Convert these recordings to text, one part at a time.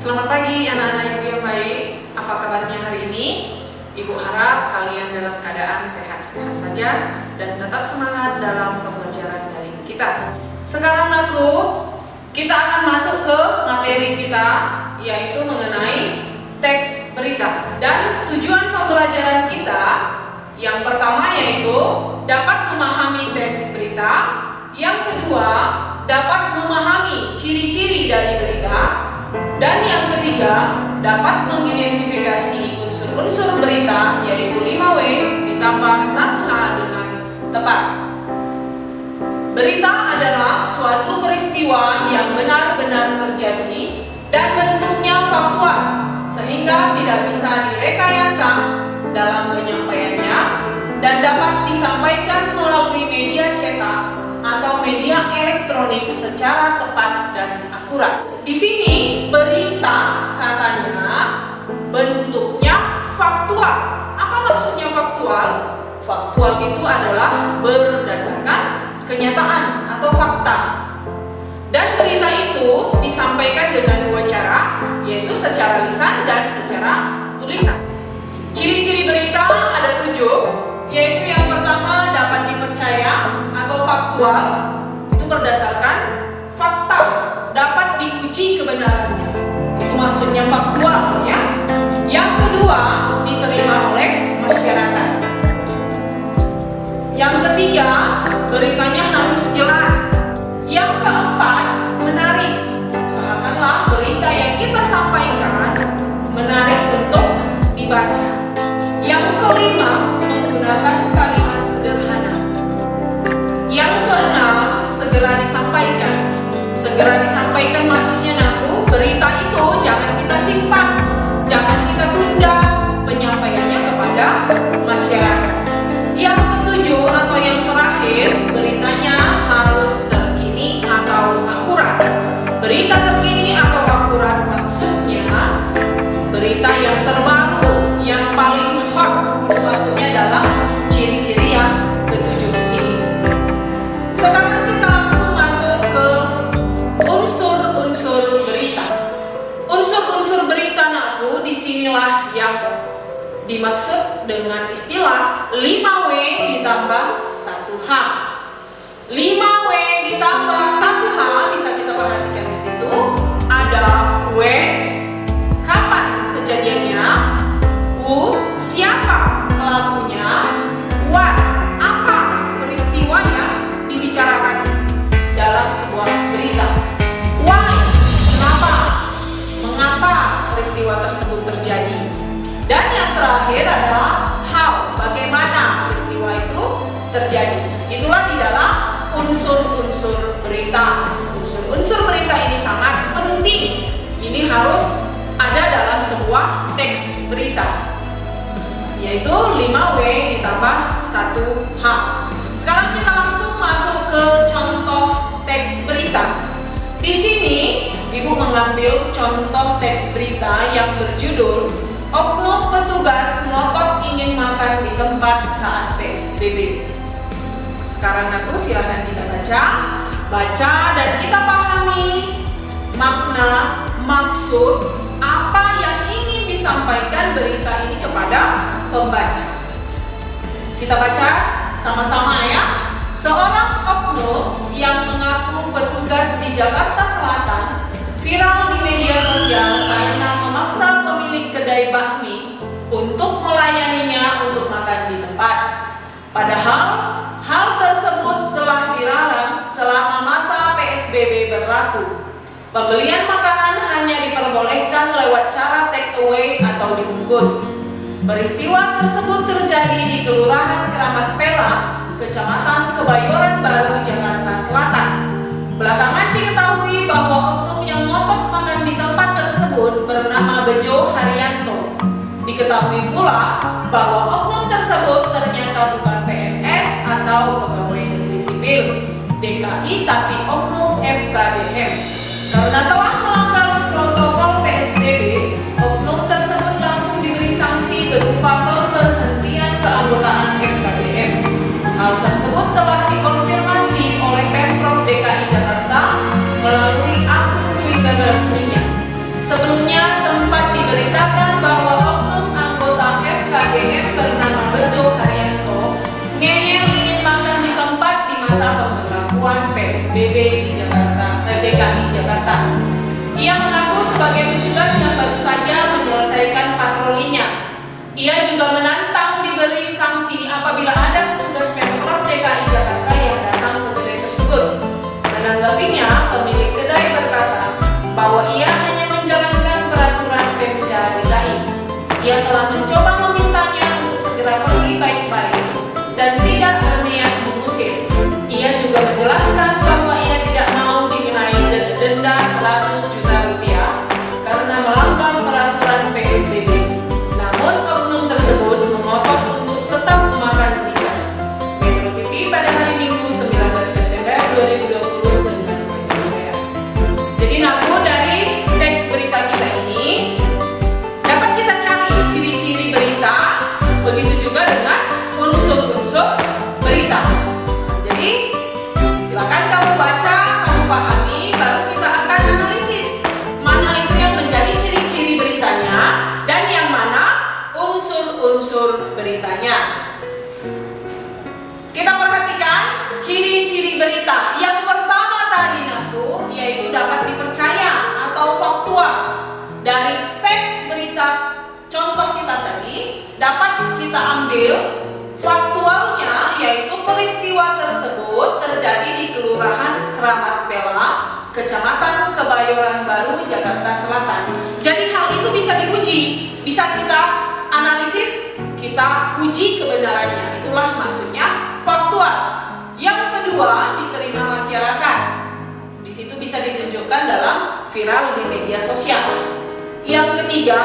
Selamat pagi anak-anak ibu yang baik. Apa kabarnya hari ini? Ibu harap kalian dalam keadaan sehat-sehat saja dan tetap semangat dalam pembelajaran daring kita. Sekarang kita akan masuk ke materi kita, yaitu mengenai teks berita. Dan tujuan pembelajaran kita yang pertama yaitu dapat memahami teks berita. Yang kedua, dapat memahami ciri-ciri dari berita. Dan yang ketiga, dapat mengidentifikasi unsur-unsur berita, yaitu 5W ditambah 1H dengan tepat. Berita adalah suatu peristiwa yang benar-benar terjadi dan bentuknya faktual, sehingga tidak bisa direkayasa dalam penyampaiannya dan dapat disampaikan melalui media cetak atau media elektronik secara tepat dan akurat. Di sini berita katanya bentuknya faktual. Apa maksudnya faktual? Faktual itu adalah berdasarkan kenyataan atau fakta. Dan berita itu disampaikan dengan dua cara, yaitu secara lisan dan secara tulisan. Ciri-ciri berita ada 7, yaitu yang pertama dapat dipercaya atau faktual, itu berdasarkan fakta, dapat diuji kebenarannya. Itu maksudnya faktual ya. Yang kedua, diterima oleh masyarakat. Yang ketiga, beritanya harus jelas. Yang keempat, menarik. Usahakanlah berita yang kita sampaikan menarik untuk dibaca. Yang kelima, menggunakan kalimat sederhana. Yang keenam, segera disampaikan. Segera disampaikan maksudnya berita itu jangan kita simpan, jangan kita tunda penyampaiannya kepada masyarakat. Yang ketujuh atau yang terakhir, beritanya harus terkini atau akurat. Berita terkini atau akurat maksudnya berita yang terbaru, yang paling hot. Itu maksudnya adalah ciri-ciri yang ketujuh ini. Sekarang kita langsung masuk ke unsur-unsur berita. Unsur-unsur berita anakku, disinilah yang dimaksud dengan istilah 5W ditambah 1H. 5W ditambah 1H bisa kita perhatikan di situ. Ada when, kapan kejadiannya, who, siapa pelakunya, what, apa peristiwa yang dibicarakan dalam sebuah berita, why, kenapa, mengapa peristiwa tersebut terjadi, dan yang terakhir adalah how, bagaimana peristiwa itu terjadi. Itulah di dalam unsur-unsur berita. Unsur-unsur berita ini sangat penting. Ini harus ada dalam sebuah teks berita, yaitu 5W ditambah 1H. Sekarang kita langsung masuk ke contoh teks berita. Di sini Ibu mengambil contoh teks berita yang berjudul Oknum petugas ngotot ingin makan di tempat saat PSBB. Sekarang silakan kita baca dan kita pahami makna, maksud, apa yang ingin disampaikan berita ini kepada pembaca. Kita baca sama-sama ya. Seorang oknum yang mengaku petugas di Jakarta Selatan viral di media sosial karena memaksa pemilik kedai bakmi untuk melayaninya untuk makan di tempat. Padahal hal tersebut telah dilarang selama masa PSBB berlaku. Pembelian makanan hanya diperbolehkan lewat cara take away atau dibungkus. Peristiwa tersebut terjadi di Kelurahan Keramat Pela, Kecamatan Kebayoran Baru, Jakarta Selatan. Belakangan diketahui bahwa oknum yang ngotot makan di tempat tersebut bernama Bejo Haryanto. Diketahui pula bahwa oknum tersebut ternyata bukan PNS atau pegawai negeri sipil DKI, tapi oknum FKDM. Karena telah melanggar protokol PSBB, oknum tersebut langsung diberi sanksi berupa pemberhentian keanggotaan FKDM. Hal tersebut telah dikonfirmasi oleh Pemprov DKI Jakarta melalui akun Twitter resminya. Sebelumnya memberitakan bahwa oknum anggota FKGM bernama Bejo Haryanto ngeyel ingin makan di tempat di masa pemberlakuan PSBB di DKI Jakarta. Ia mengaku sebagai petugas yang baru saja menyelesaikan patrolinya. Ia juga menantang diberi sanksi apabila ada petugas Pemprov DKI Jakarta yang datang ke kedai tersebut. Menanggapinya, pemilik kedai berkata bahwa ia hanya menjalankan peraturan Pemda DKI. Ia telah mencoba memintanya untuk segera pergi baik-baik dan tidak berniat mengusir. Ia juga menjelaskan bahwa ia tidak mau dikenai denda 100 juta rupiah karena melanggar peraturan PSBB. Namun oknum tersebut mengotot untuk tetap makan di sana. Metro TV pada hari Minggu 19 September 2020 dengan Surabaya. Jadi Naku, dari teks berita kita ini dapat kita cari ciri-ciri berita, begitu juga dengan unsur-unsur berita. Jadi silakan kamu baca, kamu pahami, baru kita akan analisis mana itu yang menjadi ciri-ciri beritanya dan yang mana unsur-unsur beritanya. Kita perhatikan ciri-ciri berita. Yang pertama tadi Naku, yaitu dapat dipercaya atau faktual. Dari teks berita contoh kita tadi dapat kita ambil faktualnya, yaitu peristiwa tersebut terjadi di Kelurahan Keramat Bela, Kecamatan Kebayoran Baru, Jakarta Selatan. Jadi hal itu bisa diuji, bisa kita analisis, kita uji kebenarannya. Itulah maksudnya faktual. Yang kedua, diterima masyarakat. Di situ bisa ditunjukkan dalam viral di media sosial. Yang ketiga,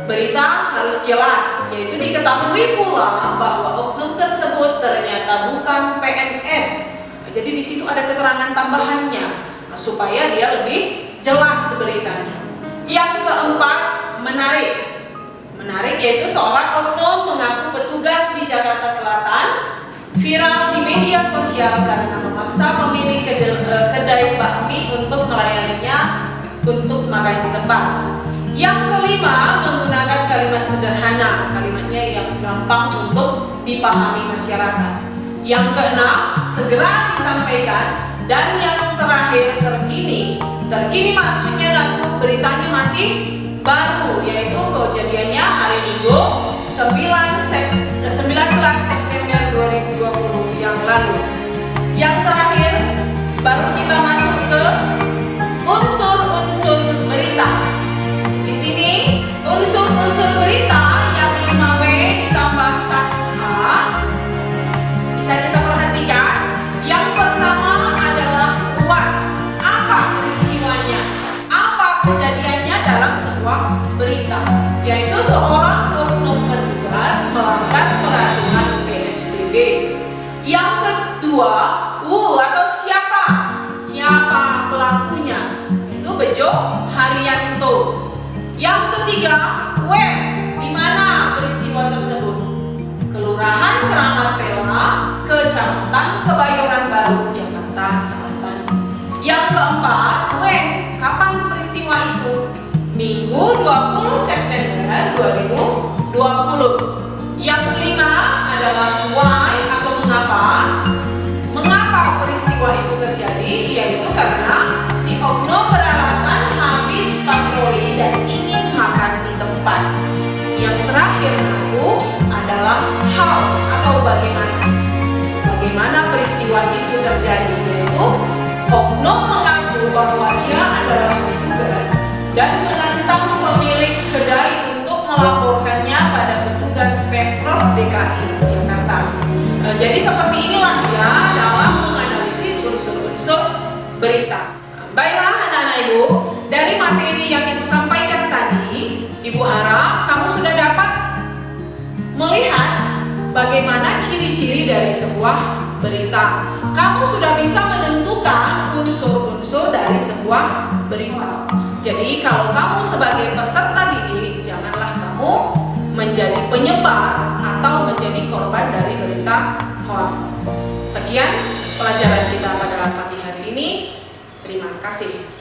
berita harus jelas, yaitu diketahui pula bahwa oknum tersebut ternyata bukan PNS. Jadi di situ ada keterangan tambahannya supaya dia lebih jelas beritanya. Yang keempat, menarik. Menarik yaitu seorang oknum mengaku petugas di Jakarta Selatan viral di media sosial karena memaksa pemilik kedai bakmi untuk melayaninya untuk makan di tempat. Yang kelima, menggunakan kalimat sederhana, kalimatnya yang gampang untuk dipahami masyarakat. Yang keenam, segera disampaikan. Dan yang terakhir, terkini. Terkini maksudnya Naku, beritanya masih baru, yaitu kejadiannya hari Minggu 19 September 2020 yang lalu. Yang terakhir, baru kita masuk ke unsur-unsur berita. Di sini unsur-unsur berita yang 5W ditambah 1H bisa kita perhatikan. Yang pertama adalah ruang. Apa peristiwanya? Apa kejadiannya dalam sebuah berita? Yaitu seorang oknum petugas melanggar peraturan PSBB. Yang kedua, atau siapa? Siapa pelakunya? Itu Bejo Haryanto. Yang ketiga, di mana peristiwa tersebut? Kelurahan Keramat Bela, Kecamatan Kebayoran Baru, Jakarta Selatan. Yang keempat, kapan peristiwa itu? Minggu 20 September 2020. Yang kelima adalah why atau mengapa. Mengapa peristiwa itu terjadi? Yaitu karena si oknum beralasan habis patroli dan ingin makan di tempat. Yang terakhir Naku adalah how atau bagaimana peristiwa itu terjadi, yaitu oknum mengaku bahwa ia adalah petugas dan menantang pemilik kedai untuk melaporkannya pada petugas Pemprov DKI Jakarta. Jadi seperti inilah ya dalam menganalisis unsur-unsur berita. Baiklah anak-anak Ibu, dari materi yang Ibu sampaikan tadi, Ibu harap kamu sudah dapat melihat bagaimana ciri-ciri dari sebuah berita. Kamu sudah bisa menentukan unsur-unsur dari sebuah berita. Jadi kalau kamu sebagai peserta didik, janganlah kamu menjadi penyebar atau menjadi korban dari berita hoax. Sekian pelajaran kita pada pagi hari ini. Terima kasih.